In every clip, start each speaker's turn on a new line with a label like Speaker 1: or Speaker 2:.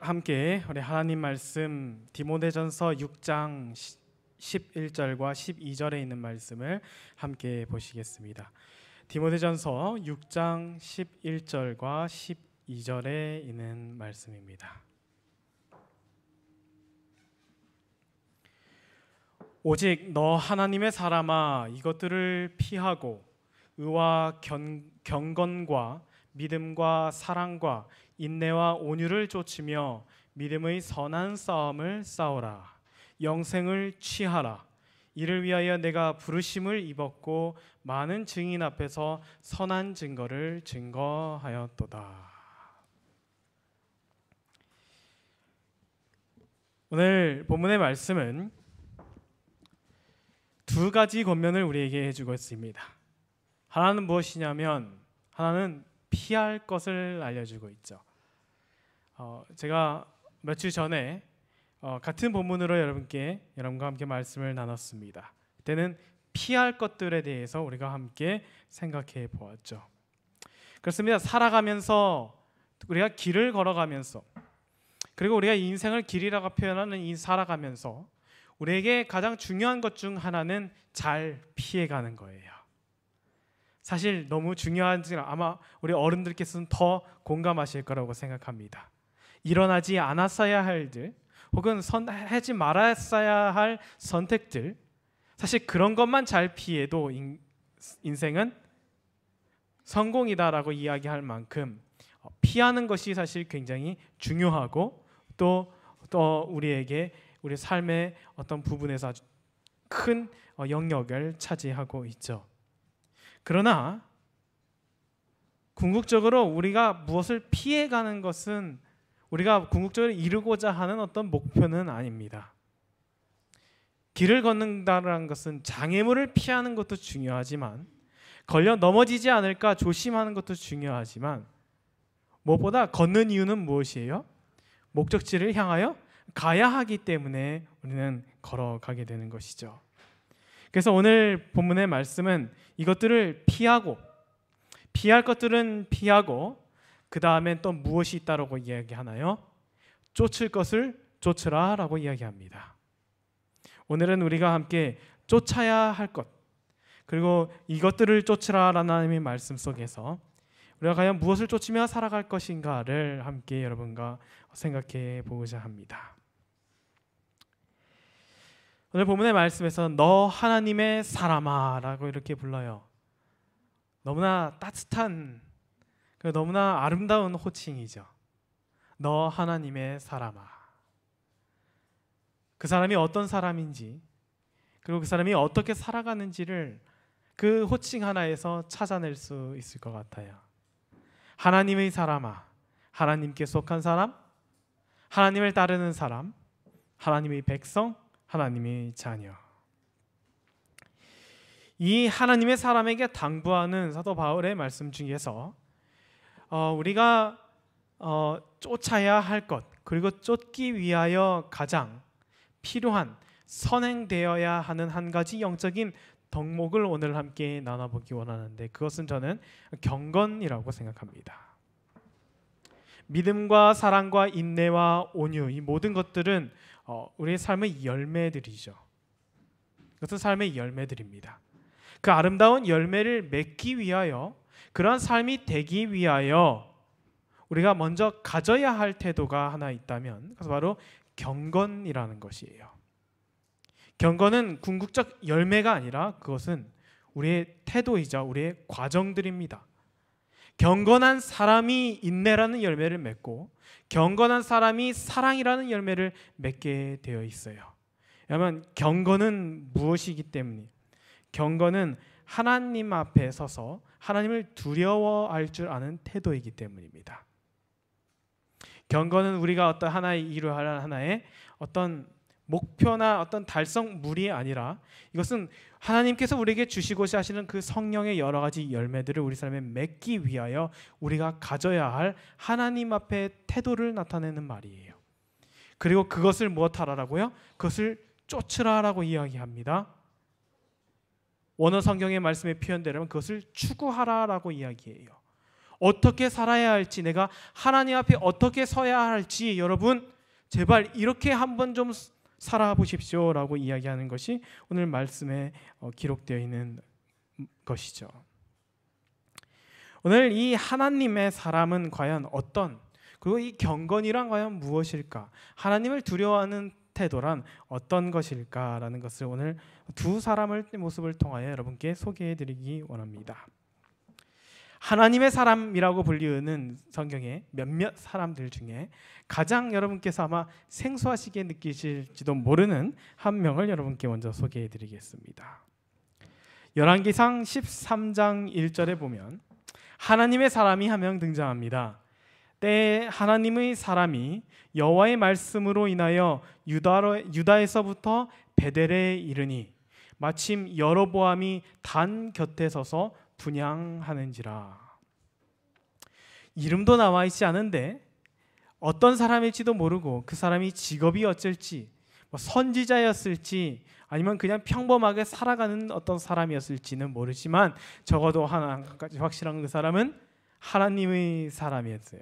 Speaker 1: 함께 우리 하나님 말씀 디모데전서 6장 11절과 12절에 있는 말씀을 함께 보시겠습니다. 디모데전서 6장 11절과 12절에 있는 말씀입니다. 오직 너 하나님의 사람아, 이것들을 피하고 의와 경건과 믿음과 사랑과 인내와 온유를 좇으며 믿음의 선한 싸움을 싸우라. 영생을 취하라. 이를 위하여 내가 부르심을 입었고 많은 증인 앞에서 선한 증거를 증거하였도다. 오늘 본문의 말씀은 두 가지 권면을 우리에게 해주고 있습니다. 하나는 무엇이냐면, 하나는 피할 것을 알려주고 있죠. 제가 며칠 전에 같은 본문으로 여러분과 함께 말씀을 나눴습니다. 그때는 피할 것들에 대해서 우리가 함께 생각해 보았죠. 그렇습니다. 살아가면서, 우리가 길을 걸어가면서, 그리고 우리가 인생을 길이라고 표현하는 이 살아가면서 우리에게 가장 중요한 것 중 하나는 잘 피해가는 거예요. 사실 너무 중요한지는 아마 우리 어른들께서는 더 공감하실 거라고 생각합니다. 일어나지 않았어야 할 일, 혹은 하지 말았어야 할 선택들, 사실 그런 것만 잘 피해도 인생은 성공이다라고 이야기할 만큼 피하는 것이 사실 굉장히 중요하고 또 우리에게 우리 삶의 어떤 부분에서 아주 큰 영역을 차지하고 있죠. 그러나 궁극적으로 우리가 무엇을 피해가는 것은 우리가 궁극적으로 이루고자 하는 어떤 목표는 아닙니다. 길을 걷는다는 것은 장애물을 피하는 것도 중요하지만, 걸려 넘어지지 않을까 조심하는 것도 중요하지만, 무엇보다 걷는 이유는 무엇이에요? 목적지를 향하여 가야 하기 때문에 우리는 걸어가게 되는 것이죠. 그래서 오늘 본문의 말씀은 이것들을 피하고, 피할 것들은 피하고, 그 다음엔 또 무엇이 있다라고 이야기하나요? 쫓을 것을 쫓으라 라고 이야기합니다. 오늘은 우리가 함께 쫓아야 할 것, 그리고 이것들을 쫓으라 라는 하나님의 말씀 속에서 우리가 과연 무엇을 쫓으며 살아갈 것인가를 함께 여러분과 생각해 보고자 합니다. 오늘 본문의 말씀에서 너 하나님의 사람아 라고 이렇게 불러요. 너무나 따뜻한, 너무나 아름다운 호칭이죠. 너 하나님의 사람아. 그 사람이 어떤 사람인지, 그리고 그 사람이 어떻게 살아가는지를 그 호칭 하나에서 찾아낼 수 있을 것 같아요. 하나님의 사람아, 하나님께 속한 사람, 하나님을 따르는 사람, 하나님의 백성, 하나님의 자녀. 이 하나님의 사람에게 당부하는 사도 바울의 말씀 중에서 우리가 쫓아야 할 것, 그리고 쫓기 위하여 가장 필요한, 선행되어야 하는 한 가지 영적인 덕목을 오늘 함께 나눠보기 원하는데, 그것은 저는 경건이라고 생각합니다. 믿음과 사랑과 인내와 온유, 이 모든 것들은 우리의 삶의 열매들이죠. 이것은 삶의 열매들입니다. 그 아름다운 열매를 맺기 위하여, 그러한 삶이 되기 위하여 우리가 먼저 가져야 할 태도가 하나 있다면, 그래서 바로 경건이라는 것이에요. 경건은 궁극적 열매가 아니라 그것은 우리의 태도이자 우리의 과정들입니다. 경건한 사람이 인내라는 열매를 맺고, 경건한 사람이 사랑이라는 열매를 맺게 되어 있어요. 왜냐하면 경건은 무엇이기 때문에, 경건은 하나님 앞에 서서 하나님을 두려워할 줄 아는 태도이기 때문입니다. 경건은 우리가 어떤 이루어야 할 하나의 어떤 목표나 어떤 달성물이 아니라, 이것은 하나님께서 우리에게 주시고자 하시는 그 성령의 여러 가지 열매들을 우리 삶에 맺기 위하여 우리가 가져야 할 하나님 앞에 태도를 나타내는 말이에요. 그리고 그것을 무엇하라라고요? 그것을 쫓으라라고 이야기합니다. 원어 성경의 말씀의 표현대로는 그것을 추구하라라고 이야기해요. 어떻게 살아야 할지, 내가 하나님 앞에 어떻게 서야 할지 여러분 제발 이렇게 한번 좀 살아보십시오 라고 이야기하는 것이 오늘 말씀에 기록되어 있는 것이죠. 오늘 이 하나님의 사람은 과연 어떤, 그리고 이 경건이란 과연 무엇일까? 하나님을 두려워하는 태도란 어떤 것일까라는 것을 오늘 두 사람의 모습을 통하여 여러분께 소개해드리기 원합니다. 하나님의 사람이라고 불리우는 성경의 몇몇 사람들 중에 가장 여러분께서 아마 생소하시게 느끼실지도 모르는 한 명을 여러분께 먼저 소개해드리겠습니다. 열왕기상 13장 1절에 보면 하나님의 사람이 한 명 등장합니다. 때에 하나님의 사람이 여호와의 말씀으로 인하여 유다에서부터 베델에 이르니 마침 여로보암이 단 곁에 서서 분향하는지라. 이름도 나와 있지 않은데 어떤 사람일지도 모르고 그 사람이 직업이 어쩔지, 선지자였을지 아니면 그냥 평범하게 살아가는 어떤 사람이었을지는 모르지만 적어도 한 가지 확실한 그 사람은 하나님의 사람이었어요.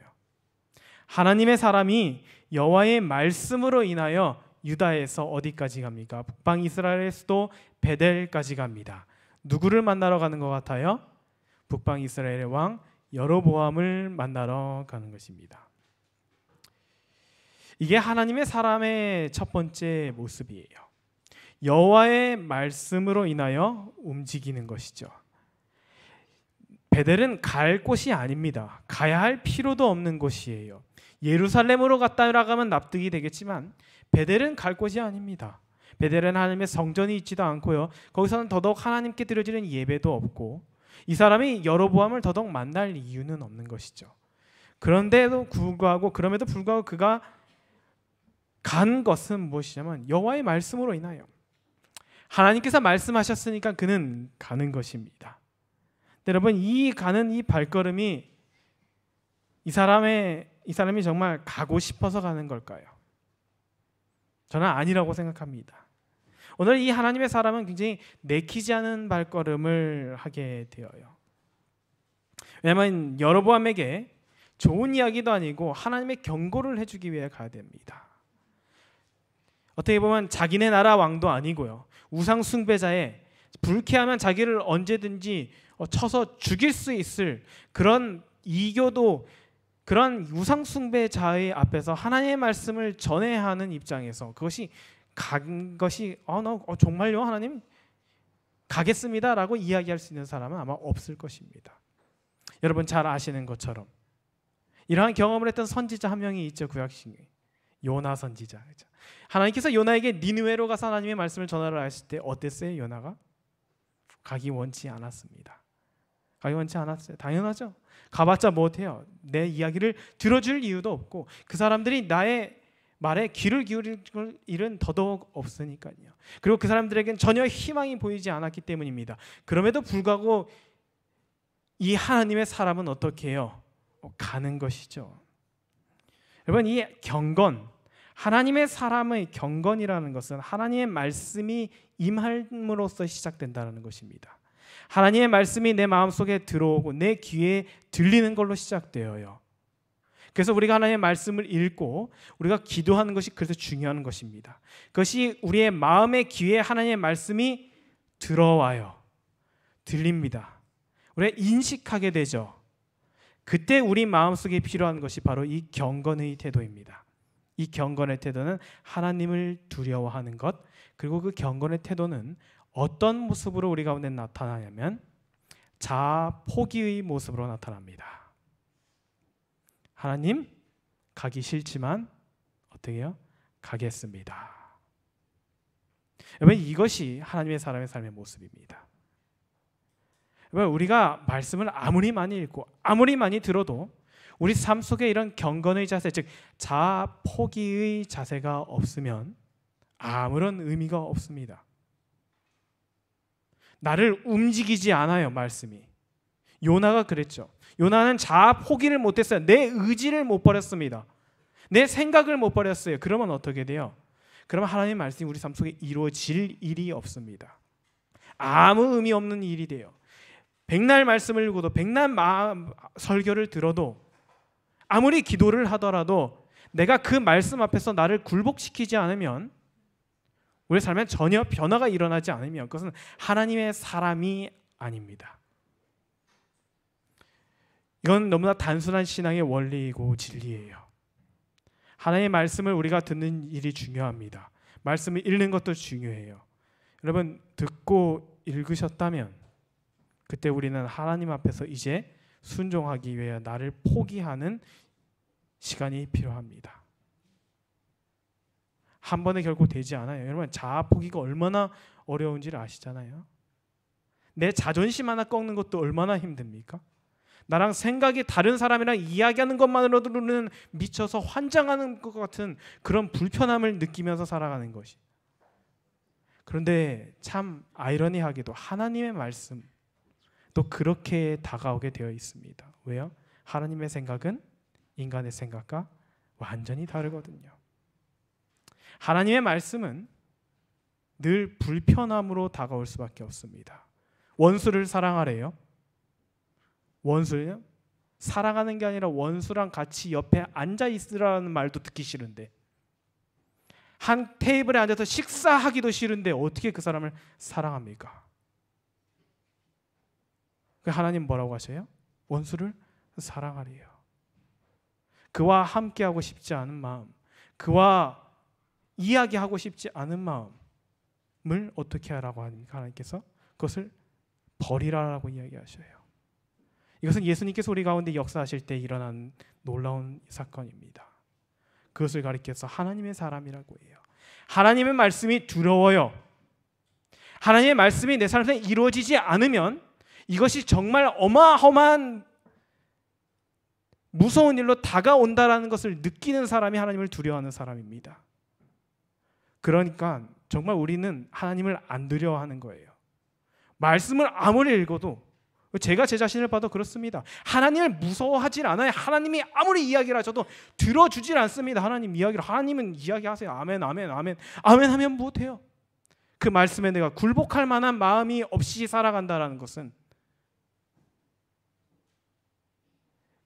Speaker 1: 하나님의 사람이 여호와의 말씀으로 인하여 유다에서 어디까지 갑니까? 북방 이스라엘의 수도 베델까지 갑니다. 누구를 만나러 가는 것 같아요? 북방 이스라엘의 왕 여로보암을 만나러 가는 것입니다. 이게 하나님의 사람의 첫 번째 모습이에요. 여호와의 말씀으로 인하여 움직이는 것이죠. 베델은 갈 곳이 아닙니다. 가야 할 필요도 없는 곳이에요. 예루살렘으로 갔다 가면 납득이 되겠지만 베델은 갈 곳이 아닙니다. 베델은 하나님의 성전이 있지도 않고요. 거기서는 더더욱 하나님께 드려지는 예배도 없고 이 사람이 여로보암을 더더욱 만날 이유는 없는 것이죠. 그럼에도 불구하고 그가 간 것은 무엇이냐면 여호와의 말씀으로 인하여 하나님께서 말씀하셨으니까 그는 가는 것입니다. 여러분, 이 가는 이 발걸음이 이 사람이 정말 가고 싶어서 가는 걸까요? 저는 아니라고 생각합니다. 오늘 이 하나님의 사람은 굉장히 내키지 않은 발걸음을 하게 되어요. 왜냐하면 여로보암에게 좋은 이야기도 아니고 하나님의 경고를 해주기 위해 가야 됩니다. 어떻게 보면 자기네 나라 왕도 아니고요. 우상 숭배자에 불쾌하면 자기를 언제든지 쳐서 죽일 수 있을 그런 이교도, 그런 우상 숭배자의 앞에서 하나님의 말씀을 전해야 하는 입장에서 그것이 간 것이 정말요 하나님 가겠습니다라고 이야기할 수 있는 사람은 아마 없을 것입니다. 여러분 잘 아시는 것처럼 이러한 경험을 했던 선지자 한 명이 있죠. 구약시대 요나 선지자. 하나님께서 요나에게 니느웨로 가서 하나님의 말씀을 전하라 하실 때 어땠어요? 요나가 가기 원치 않았습니다. 가기 원치 않았어요. 당연하죠. 가봤자 못해요. 내 이야기를 들어줄 이유도 없고 그 사람들이 나의 말에 귀를 기울일 일은 더더욱 없으니까요. 그리고 그 사람들에겐 전혀 희망이 보이지 않았기 때문입니다. 그럼에도 불구하고 이 하나님의 사람은 어떻게 해요? 가는 것이죠. 여러분, 이 경건, 하나님의 사람의 경건이라는 것은 하나님의 말씀이 임함으로써 시작된다는 것입니다. 하나님의 말씀이 내 마음속에 들어오고 내 귀에 들리는 걸로 시작되어요. 그래서 우리가 하나님의 말씀을 읽고 우리가 기도하는 것이 그래서 중요한 것입니다. 그것이 우리의 마음의 귀에 하나님의 말씀이 들어와요. 들립니다. 우리가 인식하게 되죠. 그때 우리 마음속에 필요한 것이 바로 이 경건의 태도입니다. 이 경건의 태도는 하나님을 두려워하는 것, 그리고 그 경건의 태도는 어떤 모습으로 우리 가운데 나타나냐면 자아 포기의 모습으로 나타납니다. 하나님, 가기 싫지만 어떻게 해요? 가겠습니다. 여러분, 이것이 하나님의 사람의 삶의 모습입니다. 여러분, 우리가 말씀을 아무리 많이 읽고 아무리 많이 들어도 우리 삶 속에 이런 경건의 자세, 즉 자아 포기의 자세가 없으면 아무런 의미가 없습니다. 나를 움직이지 않아요, 말씀이. 요나가 그랬죠. 요나는 자아 포기를 못했어요. 내 의지를 못 버렸습니다. 내 생각을 못 버렸어요. 그러면 어떻게 돼요? 그러면 하나님의 말씀이 우리 삶 속에 이루어질 일이 없습니다. 아무 의미 없는 일이 돼요. 백날 말씀을 읽어도 백날 설교를 들어도 아무리 기도를 하더라도 내가 그 말씀 앞에서 나를 굴복시키지 않으면, 우리의 삶에 전혀 변화가 일어나지 않으면 그것은 하나님의 사람이 아닙니다. 이건 너무나 단순한 신앙의 원리이고 진리예요. 하나님의 말씀을 우리가 듣는 일이 중요합니다. 말씀을 읽는 것도 중요해요. 여러분, 듣고 읽으셨다면 그때 우리는 하나님 앞에서 이제 순종하기 위해 나를 포기하는 시간이 필요합니다. 한 번에 결코 되지 않아요. 여러분, 자아 포기가 얼마나 어려운지를 아시잖아요. 내 자존심 하나 꺾는 것도 얼마나 힘듭니까? 나랑 생각이 다른 사람이랑 이야기하는 것만으로는 미쳐서 환장하는 것 같은 그런 불편함을 느끼면서 살아가는 것이. 그런데 참 아이러니하게도 하나님의 말씀 또 그렇게 다가오게 되어 있습니다. 왜요? 하나님의 생각은 인간의 생각과 완전히 다르거든요. 하나님의 말씀은 늘 불편함으로 다가올 수밖에 없습니다. 원수를 사랑하래요. 원수요? 사랑하는 게 아니라 원수랑 같이 옆에 앉아 있으라는 말도 듣기 싫은데, 한 테이블에 앉아서 식사하기도 싫은데 어떻게 그 사람을 사랑합니까? 하나님 뭐라고 하셔요? 원수를 사랑하래요. 그와 함께하고 싶지 않은 마음, 그와 이야기하고 싶지 않은 마음을 어떻게 하라고 하니까 하나님께서 그것을 버리라라고 이야기하셔요. 이것은 예수님께서 우리 가운데 역사하실 때 일어난 놀라운 사건입니다. 그것을 가리켜서 하나님의 사람이라고 해요. 하나님의 말씀이 두려워요. 하나님의 말씀이 내 삶에 이루어지지 않으면 이것이 정말 어마어마한 무서운 일로 다가온다라는 것을 느끼는 사람이 하나님을 두려워하는 사람입니다. 그러니까 정말 우리는 하나님을 안 두려워하는 거예요. 말씀을 아무리 읽어도, 제가 제 자신을 봐도 그렇습니다. 하나님을 무서워하질 않아요. 하나님이 아무리 이야기를 하셔도 들어주질 않습니다. 하나님 이야기를, 하나님은 이야기하세요. 아멘, 아멘, 아멘. 아멘 하면 못해요. 그 말씀에 내가 굴복할 만한 마음이 없이 살아간다는 것은,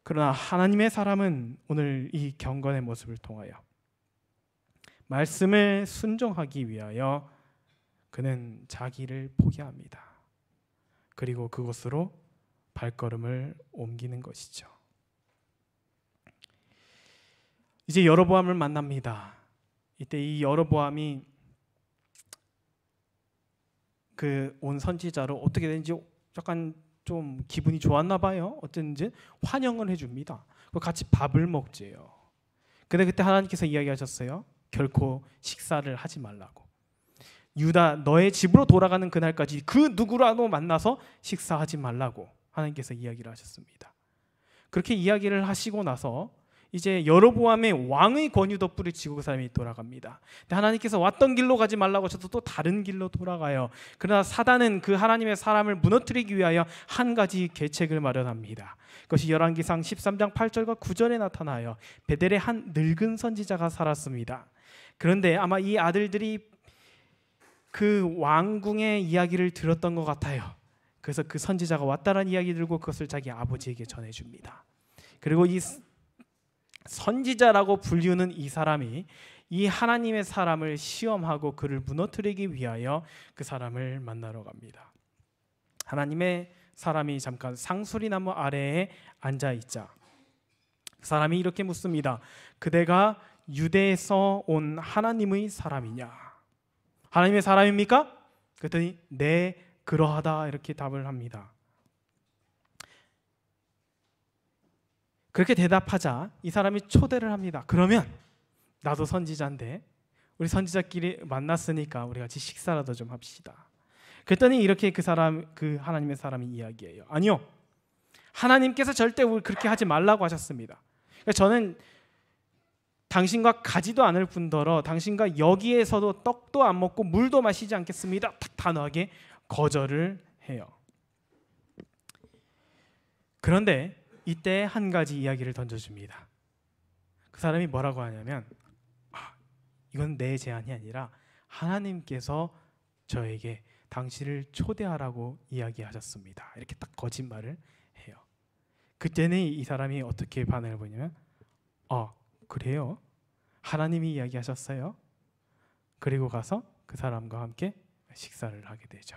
Speaker 1: 그러나 하나님의 사람은 오늘 이 경건의 모습을 통하여 말씀을 순종하기 위하여 그는 자기를 포기합니다. 그리고 그곳으로 발걸음을 옮기는 것이죠. 이제 여로보암을 만납니다. 이때 이 여로보암이 그 온 선지자로 어떻게 되는지 약간 좀 기분이 좋았나 봐요. 어쨌든지 환영을 해줍니다. 같이 밥을 먹재요. 근데 그때 하나님께서 이야기하셨어요. 결코 식사를 하지 말라고. 유다, 너의 집으로 돌아가는 그날까지 그 누구라도 만나서 식사하지 말라고 하나님께서 이야기를 하셨습니다. 그렇게 이야기를 하시고 나서 이제 여로보암의 왕의 권유 덕불을 지고 그 사람이 돌아갑니다. 근데 하나님께서 왔던 길로 가지 말라고 하셔서 또 다른 길로 돌아가요. 그러나 사단은 그 하나님의 사람을 무너뜨리기 위하여 한 가지 계책을 마련합니다. 그것이 열왕기상 13장 8절과 9절에 나타나요. 베델에 한 늙은 선지자가 살았습니다. 그런데 아마 이 아들들이 그 왕궁의 이야기를 들었던 것 같아요. 그래서 그 선지자가 왔다는 이야기 들고 그것을 자기 아버지에게 전해줍니다. 그리고 이 선지자라고 불리우는 이 사람이 이 하나님의 사람을 시험하고 그를 무너뜨리기 위하여 그 사람을 만나러 갑니다. 하나님의 사람이 잠깐 상수리나무 아래에 앉아있자 그 사람이 이렇게 묻습니다. 그대가 유대에서 온 하나님의 사람이냐? 하나님의 사람입니까? 그랬더니 네, 그러하다 이렇게 답을 합니다. 그렇게 대답하자 이 사람이 초대를 합니다. 그러면 나도 선지자인데 우리 선지자끼리 만났으니까 우리 같이 식사라도 좀 합시다. 그랬더니 이렇게 그 하나님의 사람이 이야기해요. 아니요, 하나님께서 절대 그렇게 하지 말라고 하셨습니다. 그러니까 저는 당신과 가지도 않을 뿐더러 당신과 여기에서도 떡도 안 먹고 물도 마시지 않겠습니다. 딱 단호하게 거절을 해요. 그런데 이때 한 가지 이야기를 던져줍니다. 그 사람이 뭐라고 하냐면 이건 내 제안이 아니라 하나님께서 저에게 당신을 초대하라고 이야기하셨습니다. 이렇게 딱 거짓말을 해요. 그때는 이 사람이 어떻게 반응을 보냐면 그래요? 하나님이 이야기하셨어요? 그리고 가서 그 사람과 함께 식사를 하게 되죠.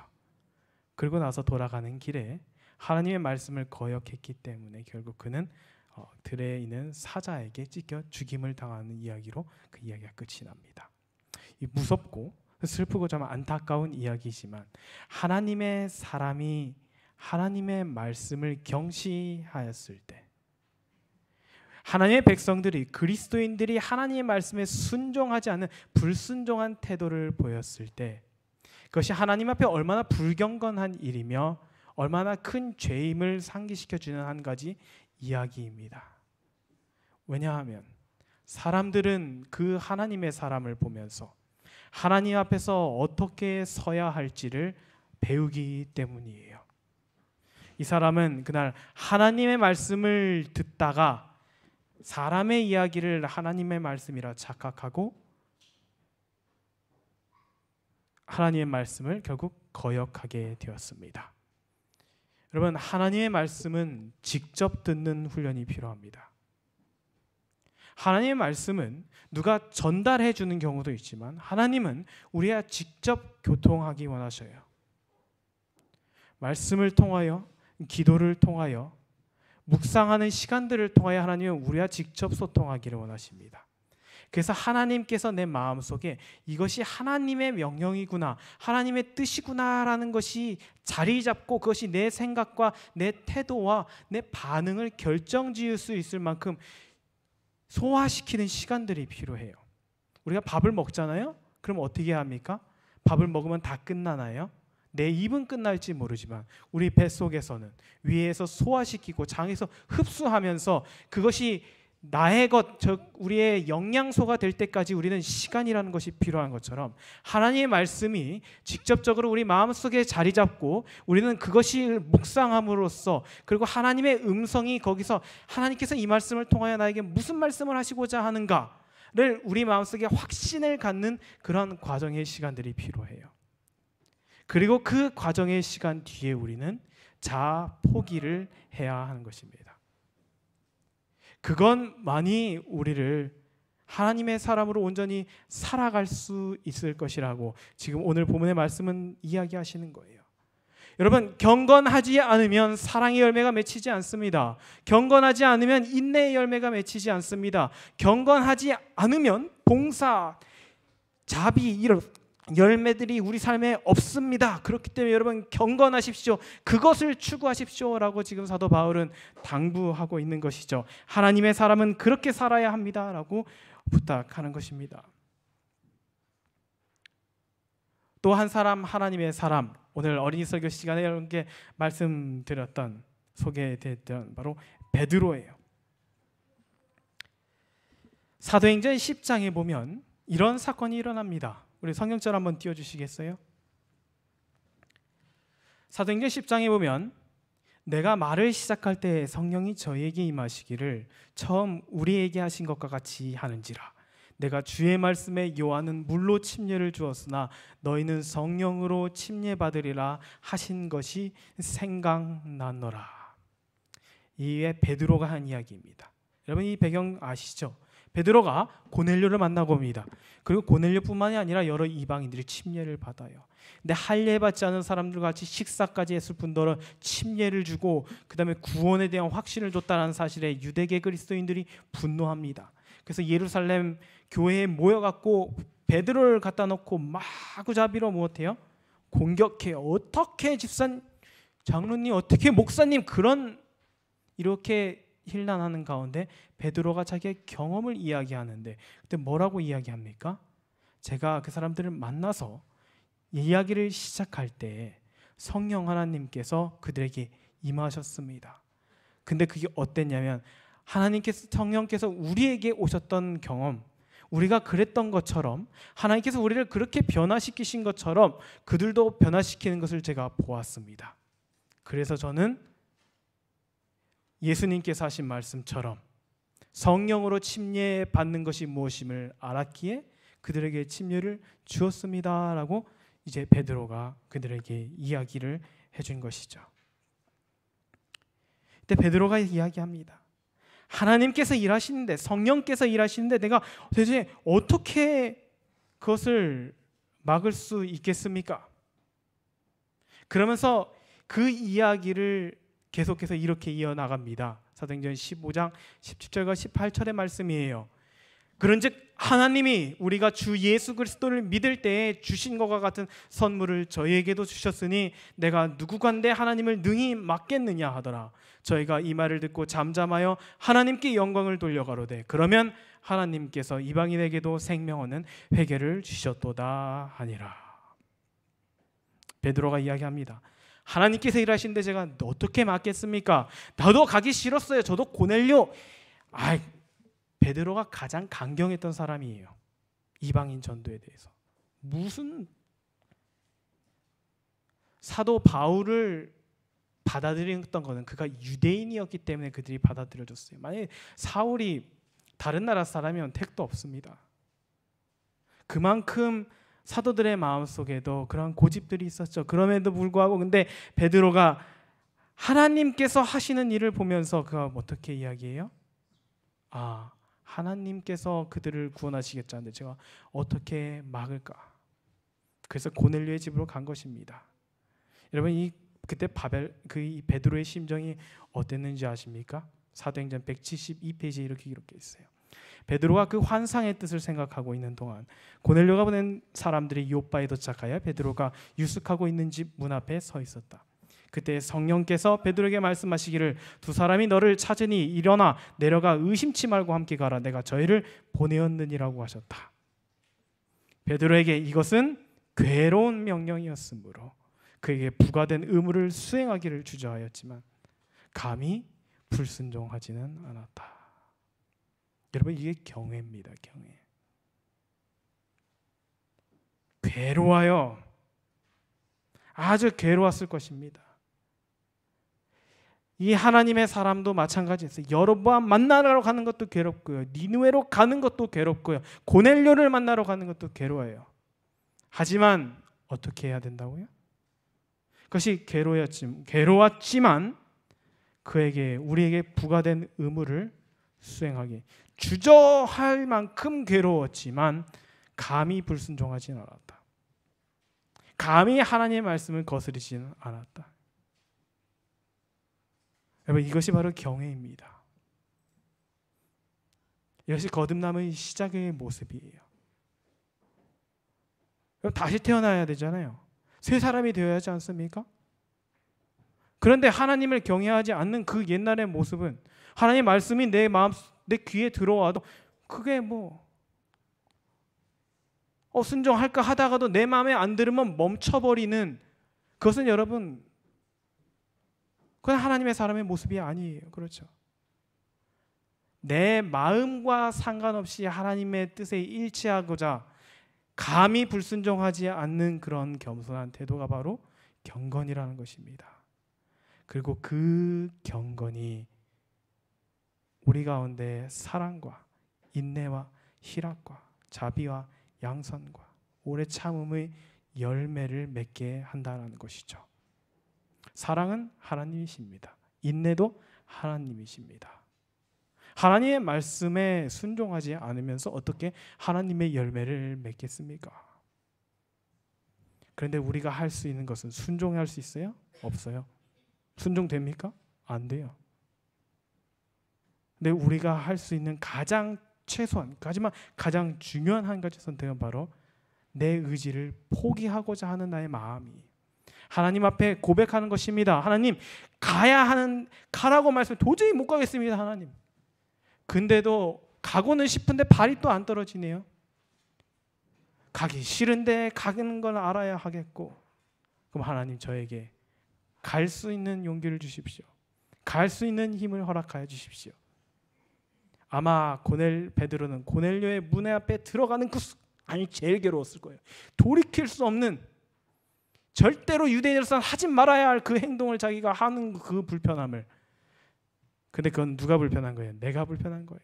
Speaker 1: 그리고 나서 돌아가는 길에 하나님의 말씀을 거역했기 때문에 결국 그는 들에 있는 사자에게 찢겨 죽임을 당하는 이야기로 그 이야기가 끝이 납니다. 이 무섭고 슬프고 좀 안타까운 이야기지만 하나님의 사람이 하나님의 말씀을 경시하였을 때, 하나님의 백성들이, 그리스도인들이 하나님의 말씀에 순종하지 않는 불순종한 태도를 보였을 때, 그것이 하나님 앞에 얼마나 불경건한 일이며 얼마나 큰 죄임을 상기시켜주는 한 가지 이야기입니다. 왜냐하면 사람들은 그 하나님의 사람을 보면서 하나님 앞에서 어떻게 서야 할지를 배우기 때문이에요. 이 사람은 그날 하나님의 말씀을 듣다가 사람의 이야기를 하나님의 말씀이라 착각하고 하나님의 말씀을 결국 거역하게 되었습니다. 여러분, 하나님의 말씀은 직접 듣는 훈련이 필요합니다. 하나님의 말씀은 누가 전달해 주는 경우도 있지만 하나님은 우리와 직접 교통하기 원하셔요. 말씀을 통하여, 기도를 통하여, 묵상하는 시간들을 통하여 하나님은 우리와 직접 소통하기를 원하십니다. 그래서 하나님께서 내 마음속에 이것이 하나님의 명령이구나, 하나님의 뜻이구나라는 것이 자리 잡고 그것이 내 생각과 내 태도와 내 반응을 결정지을 수 있을 만큼 소화시키는 시간들이 필요해요. 우리가 밥을 먹잖아요. 그럼 어떻게 합니까? 밥을 먹으면 다 끝나나요? 내 입은 끝날지 모르지만 우리 뱃속에서는 위에서 소화시키고 장에서 흡수하면서 그것이 나의 것, 즉 우리의 영양소가 될 때까지 우리는 시간이라는 것이 필요한 것처럼 하나님의 말씀이 직접적으로 우리 마음속에 자리 잡고 우리는 그것이 묵상함으로써, 그리고 하나님의 음성이 거기서 하나님께서 이 말씀을 통하여 나에게 무슨 말씀을 하시고자 하는가를 우리 마음속에 확신을 갖는 그런 과정의 시간들이 필요해요. 그리고 그 과정의 시간 뒤에 우리는 자아 포기를 해야 하는 것입니다. 그것만이 우리를 하나님의 사람으로 온전히 살아갈 수 있을 것이라고 지금 오늘 본문의 말씀은 이야기하시는 거예요. 여러분, 경건하지 않으면 사랑의 열매가 맺히지 않습니다. 경건하지 않으면 인내의 열매가 맺히지 않습니다. 경건하지 않으면 봉사, 자비, 이런 열매들이 우리 삶에 없습니다. 그렇기 때문에 여러분, 경건하십시오. 그것을 추구하십시오라고 지금 사도 바울은 당부하고 있는 것이죠. 하나님의 사람은 그렇게 살아야 합니다라고 부탁하는 것입니다. 또 한 사람, 하나님의 사람, 오늘 어린이 설교 시간에 여러분께 말씀드렸던, 소개됐던 바로 베드로예요. 사도행전 10장에 보면 이런 사건이 일어납니다. 우리 성경절 한번 띄워주시겠어요? 사도행전 10장에 보면 내가 말을 시작할 때 성령이 저희에게 임하시기를 처음 우리에게 하신 것과 같이 하는지라. 내가 주의 말씀에 요한은 물로 침례를 주었으나 너희는 성령으로 침례받으리라 하신 것이 생각나노라. 이게 베드로가 한 이야기입니다. 여러분, 이 배경 아시죠? 베드로가 고넬료를 만나고 옵니다. 그리고 고넬료뿐만이 아니라 여러 이방인들이 침례를 받아요. 근데 할례 받지 않은 사람들 같이 식사까지 했을 뿐더러 침례를 주고 그 다음에 구원에 대한 확신을 줬다는 사실에 유대계 그리스도인들이 분노합니다. 그래서 예루살렘 교회에 모여갖고 베드로를 갖다 놓고 마구잡이로 무엇해요? 공격해요. 어떻게 집사님, 장로님, 어떻게 목사님, 그런 이렇게 힐난하는 가운데 베드로가 자기의 경험을 이야기하는데 그때 뭐라고 이야기합니까? 제가 그 사람들을 만나서 이야기를 시작할 때 성령 하나님께서 그들에게 임하셨습니다. 근데 그게 어땠냐면 하나님께서, 성령께서 우리에게 오셨던 경험, 우리가 그랬던 것처럼 하나님께서 우리를 그렇게 변화시키신 것처럼 그들도 변화시키는 것을 제가 보았습니다. 그래서 저는 예수님께서 하신 말씀처럼 성령으로 침례받는 것이 무엇임을 알았기에 그들에게 침례를 주었습니다라고 이제 베드로가 그들에게 이야기를 해준 것이죠. 그때 베드로가 이야기합니다. 하나님께서 일하시는데, 성령께서 일하시는데 내가 도대체 어떻게 그것을 막을 수 있겠습니까? 그러면서 그 이야기를 계속해서 이렇게 이어나갑니다. 사도행전 15장 17절과 18절의 말씀이에요. 그런즉 하나님이 우리가 주 예수 그리스도를 믿을 때에 주신 것과 같은 선물을 저희에게도 주셨으니 내가 누구간데 하나님을 능히 막겠느냐 하더라. 저희가 이 말을 듣고 잠잠하여 하나님께 영광을 돌려가로되 그러면 하나님께서 이방인에게도 생명 얻는 회개를 주셨도다 하니라. 베드로가 이야기합니다. 하나님께서 일하시는데 제가 어떻게 막겠습니까? 나도 가기 싫었어요. 저도 고넬료. 베드로가 가장 강경했던 사람이에요. 이방인 전도에 대해서. 무슨 사도 바울을 받아들였던 것은 그가 유대인이었기 때문에 그들이 받아들여줬어요. 만약에 사울이 다른 나라 사람이면 택도 없습니다. 그만큼 사도들의 마음속에도 그런 고집들이 있었죠. 그럼에도 불구하고 근데 베드로가 하나님께서 하시는 일을 보면서 그가 어떻게 이야기해요? 하나님께서 그들을 구원하시겠지 하는데 제가 어떻게 막을까? 그래서 고넬료의 집으로 간 것입니다. 여러분 그때 이 베드로의 심정이 어땠는지 아십니까? 사도행전 172페이지에 이렇게 기록해 있어요. 베드로가 그 환상의 뜻을 생각하고 있는 동안 고넬료가 보낸 사람들이 요빠에 도착하여 베드로가 유숙하고 있는 집 문 앞에 서 있었다. 그때 성령께서 베드로에게 말씀하시기를 두 사람이 너를 찾으니 일어나 내려가 의심치 말고 함께 가라. 내가 저희를 보내었느니라고 하셨다. 베드로에게 이것은 괴로운 명령이었으므로 그에게 부과된 의무를 수행하기를 주저하였지만 감히 불순종하지는 않았다. 여러분 이게 경외입니다. 경외. 괴로워요. 아주 괴로웠을 것입니다. 이 하나님의 사람도 마찬가지였어요. 여로보암 만나러 가는 것도 괴롭고요. 니느웨로 가는 것도 괴롭고요. 고넬료를 만나러 가는 것도 괴로워요. 하지만 어떻게 해야 된다고요? 그것이 괴로웠지만 우리에게 부과된 의무를 수행하기 주저할 만큼 괴로웠지만 감히 불순종하지는 않았다. 감히 하나님의 말씀을 거스르지는 않았다. 여러분 이것이 바로 경외입니다. 이것이 거듭남의 시작의 모습이에요. 다시 태어나야 되잖아요. 새 사람이 되어야 하지 않습니까? 그런데 하나님을 경외하지 않는 그 옛날의 모습은 하나님의 말씀이 내 귀에 들어와도 그게 순종할까 하다가도 내 마음에 안 들으면 멈춰버리는 그것은 여러분 그건 하나님의 사람의 모습이 아니에요. 그렇죠? 내 마음과 상관없이 하나님의 뜻에 일치하고자 감히 불순종하지 않는 그런 겸손한 태도가 바로 경건이라는 것입니다. 그리고 그 경건이 우리 가운데 사랑과 인내와 희락과 자비와 양선과 오래 참음의 열매를 맺게 한다는 것이죠. 사랑은 하나님이십니다. 인내도 하나님이십니다. 하나님의 말씀에 순종하지 않으면서 어떻게 하나님의 열매를 맺겠습니까? 그런데 우리가 할 수 있는 것은 순종할 수 있어요? 없어요. 순종됩니까? 안 돼요. 근데 우리가 할 수 있는 가장 최소한, 하지만 가장 중요한 한 가지 선택은 바로 내 의지를 포기하고자 하는 나의 마음이 하나님 앞에 고백하는 것입니다. 하나님, 가라고 말씀해 도저히 못 가겠습니다. 하나님. 근데도 가고는 싶은데 발이 또 안 떨어지네요. 가기 싫은데 가는 걸 알아야 하겠고, 그럼 하나님 저에게 갈 수 있는 용기를 주십시오. 갈 수 있는 힘을 허락하여 주십시오. 아마 베드로는 고넬료의 문 앞에 들어가는 제일 괴로웠을 거예요. 돌이킬 수 없는, 절대로 유대인으로서는 하지 말아야 할 그 행동을 자기가 하는 그 불편함을. 근데 그건 누가 불편한 거예요? 내가 불편한 거예요.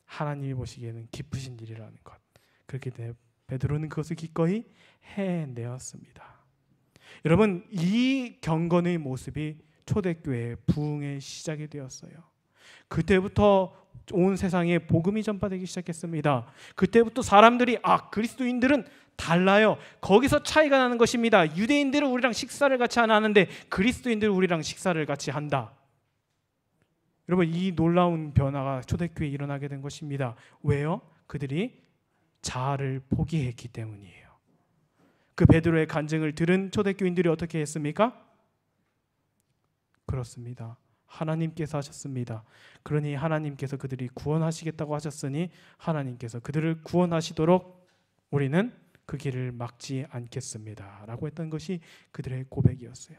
Speaker 1: 하나님이 보시기에는 기쁘신 일이라는 것. 그렇기 때문에 베드로는 그것을 기꺼이 해내었습니다. 여러분, 이 경건의 모습이 초대교회의 부흥의 시작이 되었어요. 그때부터 온 세상에 복음이 전파되기 시작했습니다. 그때부터 사람들이 그리스도인들은 달라요. 거기서 차이가 나는 것입니다. 유대인들은 우리랑 식사를 같이 안 하는데 그리스도인들은 우리랑 식사를 같이 한다. 여러분, 이 놀라운 변화가 초대교회에 일어나게 된 것입니다. 왜요? 그들이 자아를 포기했기 때문이에요. 그 베드로의 간증을 들은 초대교인들이 어떻게 했습니까? 그렇습니다. 하나님께서 하셨습니다. 그러니 하나님께서 그들이 구원하시겠다고 하셨으니 하나님께서 그들을 구원하시도록 우리는 그 길을 막지 않겠습니다 라고 했던 것이 그들의 고백이었어요.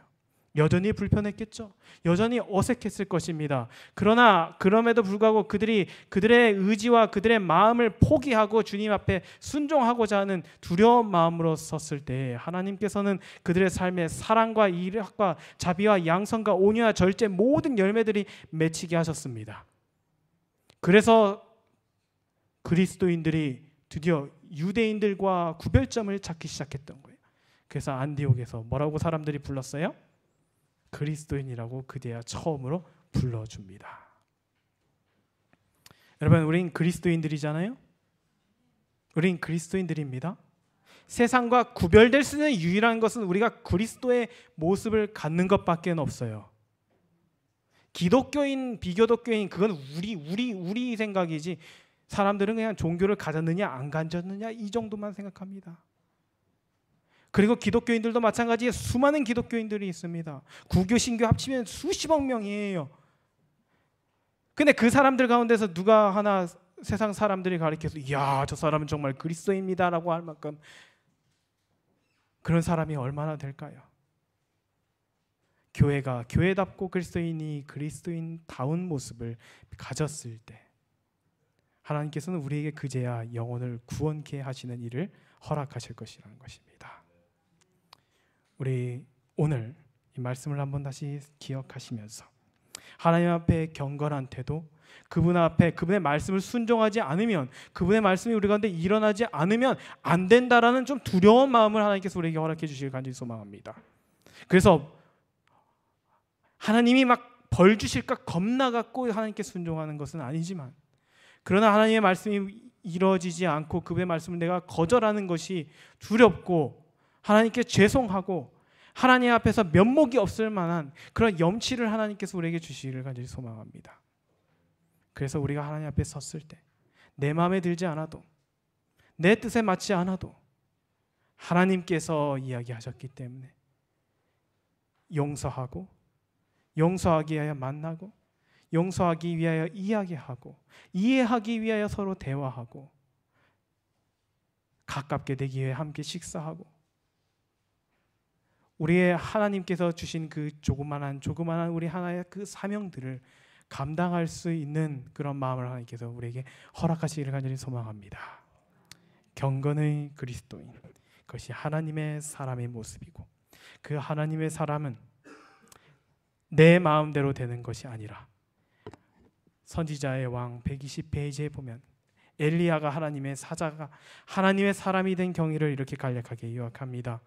Speaker 1: 여전히 불편했겠죠. 여전히 어색했을 것입니다. 그러나 그럼에도 불구하고 그들이 그들의 의지와 그들의 마음을 포기하고 주님 앞에 순종하고자 하는 두려운 마음으로 섰을 때 하나님께서는 그들의 삶에 사랑과 일학과 자비와 양선과 온유와 절제 모든 열매들이 맺히게 하셨습니다. 그래서 그리스도인들이 드디어 유대인들과 구별점을 찾기 시작했던 거예요. 그래서 안디옥에서 뭐라고 사람들이 불렀어요? 그리스도인이라고 그제야 처음으로 불러줍니다. 여러분, 우린 그리스도인들이잖아요. 우린 그리스도인들입니다. 세상과 구별될 수 있는 유일한 것은 우리가 그리스도의 모습을 갖는 것밖에 없어요. 기독교인, 비교독교인 그건 우리 생각이지 사람들은 그냥 종교를 가졌느냐 안 가졌느냐 이 정도만 생각합니다. 그리고 기독교인들도 마찬가지에 수많은 기독교인들이 있습니다. 구교, 신교 합치면 수십억 명이에요. 근데 그 사람들 가운데서 누가 하나 세상 사람들이 가리켜서 이야, 저 사람은 정말 그리스도입니다라고 할 만큼 그런 사람이 얼마나 될까요? 교회가 교회답고 그리스도인이 그리스도인다운 모습을 가졌을 때 하나님께서는 우리에게 그제야 영혼을 구원케 하시는 일을 허락하실 것이라는 것입니다. 우리 오늘 이 말씀을 한번 다시 기억하시면서 하나님 앞에 경건한 태도, 그분 앞에 그분의 말씀을 순종하지 않으면, 그분의 말씀이 우리 가운데 일어나지 않으면 안 된다라는 좀 두려운 마음을 하나님께서 우리에게 허락해 주시길 간절히 소망합니다. 그래서 하나님이 막 벌 주실까 겁나 갖고 하나님께 순종하는 것은 아니지만, 그러나 하나님의 말씀이 이루어지지 않고 그분의 말씀을 내가 거절하는 것이 두렵고 하나님께 죄송하고 하나님 앞에서 면목이 없을 만한 그런 염치를 하나님께서 우리에게 주시기를 간절히 소망합니다. 그래서 우리가 하나님 앞에 섰을 때 내 마음에 들지 않아도, 내 뜻에 맞지 않아도 하나님께서 이야기하셨기 때문에 용서하고, 용서하기 위하여 만나고, 용서하기 위하여 이야기하고, 이해하기 위하여 서로 대화하고, 가깝게 되기 위해 함께 식사하고, 우리의 하나님께서 주신 그 조그만한 우리 하나의 그 사명들을 감당할 수 있는 그런 마음을 하나님께서 우리에게 허락하시기를 간절히 소망합니다. 경건의 그리스도인, 그것이 하나님의 사람의 모습이고, 그 하나님의 사람은 내 마음대로 되는 것이 아니라 선지자의 왕 120페이지에 보면 엘리야가 하나님의 사자가 하나님의 사람이 된 경위를 이렇게 간략하게 요약합니다.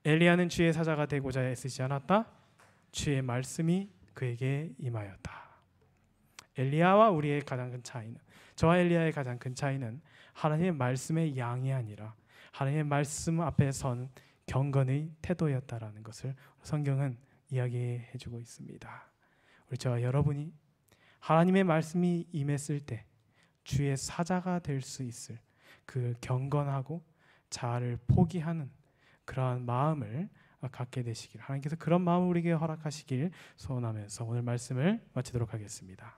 Speaker 1: 엘리야는 주의 사자가 되고자 애쓰지 않았다. 주의 말씀이 그에게 임하였다. 엘리야와 우리의 가장 큰 차이는, 저와 엘리야의 가장 큰 차이는 하나님의 말씀의 양이 아니라 하나님의 말씀 앞에 선 경건의 태도였다라는 것을 성경은 이야기해주고 있습니다. 우리 저와 여러분이 하나님의 말씀이 임했을 때 주의 사자가 될 수 있을 그 경건하고 자아를 포기하는 그러한 마음을 갖게 되시길, 하나님께서 그런 마음을 우리에게 허락하시길 소원하면서 오늘 말씀을 마치도록 하겠습니다.